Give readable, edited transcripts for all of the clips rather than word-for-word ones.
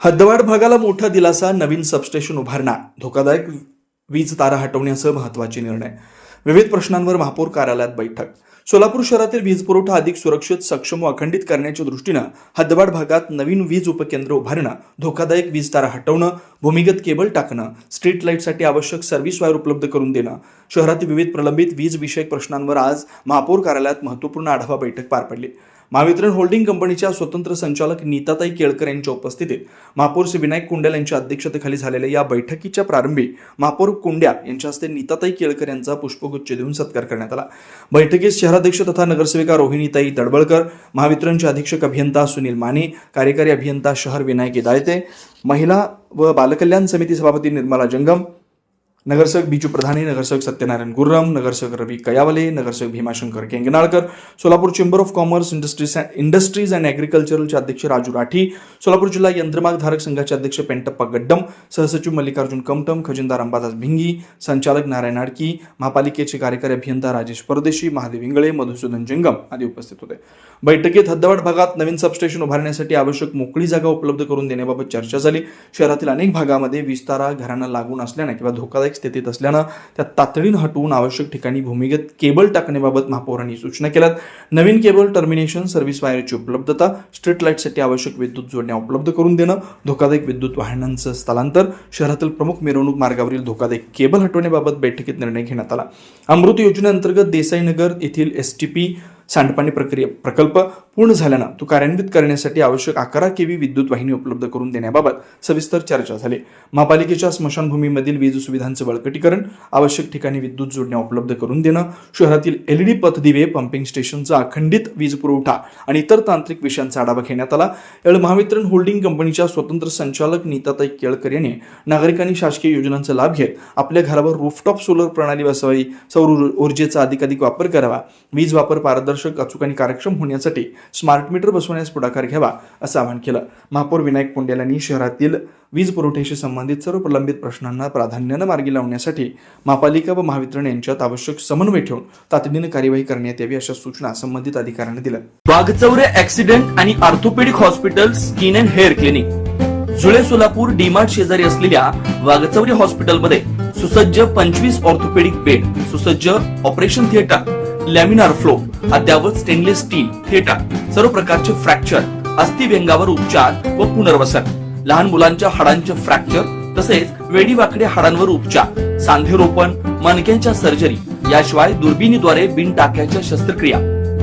हद्दवाढ भागाला मोठा दिलासा, नवीन सबस्टेशन उभारणार, धोकादायक वीज तारा हटवण्यासह महत्त्वाचे निर्णय. विविध प्रश्नांवर महापौर कार्यालयात बैठक. सोलापूर शहरातील वीज पुरवठा अधिक सुरक्षित, सक्षम व अखंडित करण्याच्या दृष्टीनं हद्दवाढ भागात नवीन वीज उपकेंद्र उभारणं, धोकादायक वीज तारा हटवणं, भूमिगत केबल टाकणं, स्ट्रीट लाईटसाठी आवश्यक सर्व्हिस वायर उपलब्ध करून देणं, शहरातील विविध प्रलंबित वीज विषयक प्रश्नांवर आज महापौर कार्यालयात महत्त्वपूर्ण आढावा बैठक पार पडली. महावितरण होल्डिंग कंपनीच्या स्वतंत्र संचालक नीताताई केळकर यांच्या उपस्थितीत महापौर श्री विनायक कुंड्याल यांच्या अध्यक्षतेखाली झालेल्या या बैठकीच्या प्रारंभी महापौर कुंड्याल यांच्या हस्ते नीताताई केळकर यांचा पुष्पगुच्छ देऊन सत्कार करण्यात आला. बैठकीत शहराध्यक्ष तथा नगरसेविका रोहिणीताई दडबळकर, महावितरणचे अधीक्षक अभियंता सुनील माने, कार्यकारी अभियंता शहर विनायक इदायते, महिला व बालकल्याण समिती सभापती निर्मला जंगम, नगरसेवक बिजू प्रधाने, नगरसेवक सत्यनारायण गुर्रम, नगरसेवक रवी कयावले, नगरसेवक Bhimashankar Kenganalkar, Solapur chamber of commerce industries and ॲग्रिकल्चरलचे अध्यक्ष राजू राठी, सोलापूर जिल्हा यंत्रमागधारक संघाचे अध्यक्ष पेंटप्पा गड्डम, सहसचिव मल्लिकार्जुन कमटम, खजिनदार अंबादास भिंगी, संचालक नारायण आडकी, महापालिकेचे कार्यकारी अभियंता राजेश परदेशी, महादेव इंगळे, मधुसूदन जंगम आदी उपस्थित होते. बैठकीत हद्दवाढ भागात नवीन सबस्टेशन उभारण्यासाठी आवश्यक मोकळी जागा उपलब्ध करून देण्याबाबत चर्चा झाली. शहरातील अनेक भागामध्ये विस्तारा घरांना लागून असल्याने किंवा धोकादायक स्थितीत असल्यानं त्या तातडीनं हटवून आवश्यक ठिकाणी भूमिगत केबल टाकण्याबाबत महापौरांनी सूचना केल्यात. नवीन केबल टर्मिनेशन, सर्व्हिस वायरची उपलब्धता, स्ट्रीट लाईटसाठी आवश्यक विद्युत जोडण्या उपलब्ध करून देणं, धोकादायक विद्युत वाहनांचं स्थलांतर, शहरातील प्रमुख मिरवणूक मार्गावरील धोकादायक केबल हटवण्याबाबत बैठकीत निर्णय घेण्यात आला. अमृत योजनेअंतर्गत देसाईनगर येथील STP सांडपाणी प्रकल्प पूर्ण झाल्यानं तो कार्यान्वित करण्यासाठी आवश्यक 11 kV विद्युत वाहिनी उपलब्ध करून देण्याबाबत सविस्तर चर्चा झाली. महापालिकेच्या स्मशानभूमीमधील वीज सुविधांचं बळकटीकरण, आवश्यक ठिकाणी विद्युत जोडण्या उपलब्ध करून देणं, शहरातील LED पथदिवे, पंपिंग स्टेशनचा अखंडित वीज पुरवठा आणि इतर तांत्रिक विषयांचा आढावा घेण्यात आला. यावेळी महावितरण होल्डिंग कंपनीच्या स्वतंत्र संचालक नीताताई केळकर यांनी नागरिकांनी शासकीय योजनांचा लाभ घेत आपल्या घरावर रूफटॉप सोलर प्रणाली बसवावी, सौर ऊर्जेचा अधिकाधिक वापर करावा, वीज वापर पारदर्शक, अचूक आणि कार्यक्षम होण्यासाठी स्मार्ट मीटर बसवण्यास पुढाकार घ्यावा असं आवाहन केलं. महापौर विनायक कुंड्याल यांनी शहरातील वीज पुरवठ्याशी संबंधित सर्व प्रलंबित प्रश्नांना प्राधान्यानं मार्गी लावण्यासाठी महापालिका व महावितरण यांच्यात आवश्यक समन्वय ठेवून तातडीने कार्यवाही करण्यात यावी अशा सूचना संबंधित अधिकाऱ्यांना दिल्या. वाघचौरे ऍक्सिडेंट आणि orthopaedic hospital, skin and hair clinic, जुळे सोलापूर डीमार्ट शेजारी असलेल्या वाघचौरे हॉस्पिटलमध्ये सुसज्ज 25 ऑर्थोपेडिक बेड, सुसज्ज ऑपरेशन थिएटर, लॅमिनार फ्लो, अद्यावत स्टेनलेस स्टील थिएटर, सर्व प्रकारचे फ्रॅक्चर, अस्थिव्यंगावर उपचार व पुनर्वसन, लहान मुलांच्या हाडांचे फ्रॅक्चर तसेच वेडीवाकडे हाडांवर उपचार, सांधेरोपण, मणक्यांच्या सर्जरी, याशिवाय दुर्बिणीद्वारे बिन टाक्याच्या शस्त्रक्रिया,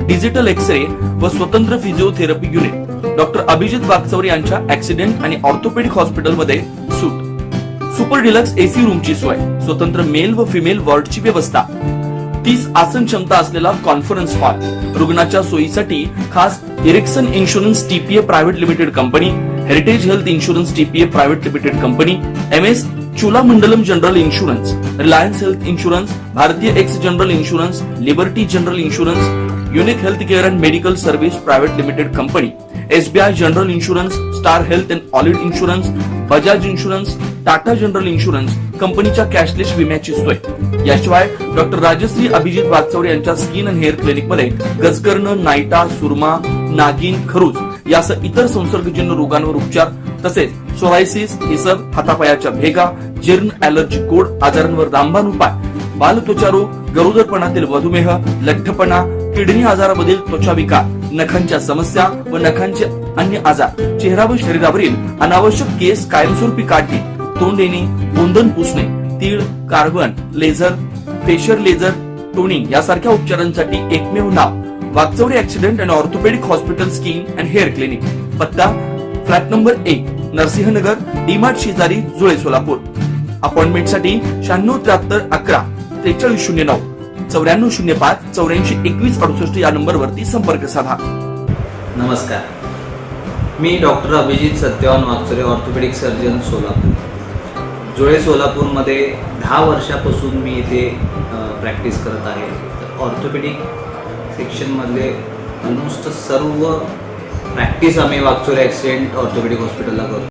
डिजिटल एक्सरे व स्वतंत्र physiotherapy unit. Doctor Abhijit Waghchaure यांच्या ऍक्सिडेंट आणि ऑर्थोपेडिक हॉस्पिटलमध्ये सूट, सुपर डिलक्स AC रूमची सोय, स्वतंत्र मेल व फिमेल वॉर्डची व्यवस्था, 30 आसन क्षमता असलेला कॉन्फरन्स हॉल, रुग्णाच्या सोयीसाठी खास Ericson insurance TPA private limited company, heritage health insurance TPA private limited company, MS Cholamandalam general insurance, Reliance health insurance, भारतीय AXA general insurance, Liberty general insurance, unique health care and medical service private limited company, SBI general insurance, Star health and allied insurance, Bajaj insurance, Tata general insurance कंपनीच्या cashless विम्याची सोय. याशिवाय doctor Rajshri Abhijit Waghchaure यांच्या skin and hair clinic मध्ये गजकर्ण, नायटा, सुरमा, नागिन, खरूज यासह इतर संसर्गजन्य रोगांवर उपचार तसेच सोरायसिस, इसब, हातापायाच्या भेगा, जीर्ण, ॲलर्जी, गोड आजारांवर रामबाण उपाय, बालत्वचा रोग, गरोदरपणातील मधुमेह, लठ्ठपणा, किडनी आजारामधील त्वचा विकार, नखांच्या समस्या व नखांचे अन्य आजार, चेहरा व शरीरावरील अनावश्यक केस कायमस्वरूपी काढणे, तोंड येणे, गोंधन पुसणे, तीळ, carbon, laser, facial laser, toning यासारख्या उपचारांसाठी एकमेव नाव Waghchaure accident and orthopaedic hospital, skin and hair clinic. पत्ता फ्लॅट नंबर 1, नरसिंहनगर, डीमार्ट शेजारी, जुळे, सोलापूर. अपॉइंटमेंटसाठी 9673 11 4309 9405 84 21 68 या नंबरवरती संपर्क साधा. नमस्कार, मी doctor Abhijit Satyawan Waghchaure, orthopaedic surgeon, Solapur. Jule सोलापूरमध्ये 10 वर्षापासून मी इथे प्रॅक्टिस करत आहे. ऑर्थोपेडिक सेक्शनमधले ऑलमोस्ट सर्व प्रॅक्टिस आम्ही वाघचौरे ॲक्सिडेंट ऑर्थोपेडिक हॉस्पिटलला करतो.